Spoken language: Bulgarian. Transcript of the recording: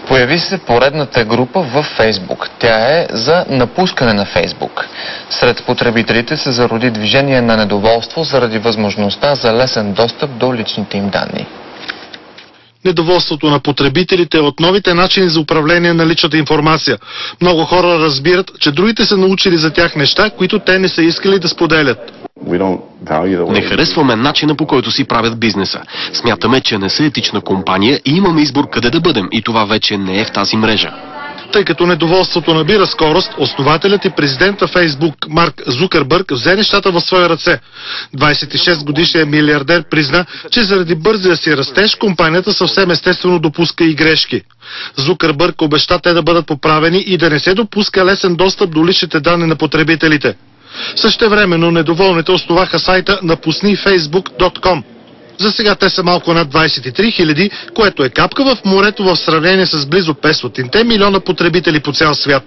Появи се поредната група във Фейсбук. Тя е за напускане на Фейсбук. Сред потребителите се зароди движение на недоволство заради възможността за лесен достъп до личните им данни. Недоволството на потребителите от новите начини за управление на личната информация. Много хора разбират, че другите са научили за тях неща, които те не са искали да споделят. Не харесваме начина, по който си правят бизнеса. Смятаме, че не са етична компания и имаме избор къде да бъдем, и това вече не е в тази мрежа. Тъй като недоволството набира скорост, основателят и президент на Фейсбук Марк Зукърбърг взе нещата в свои ръце. 26-годишният милиардер призна, че заради бързия си растеж компанията съвсем естествено допуска и грешки. Зукърбърг обеща те да бъдат поправени и да не се допуска лесен достъп до личните данни на потребителите. Същевременно недоволните основаха сайта napusnifacebook.com. За сега те са малко над 23 000, което е капка в морето в сравнение с близо 500 милиона потребители по цял свят.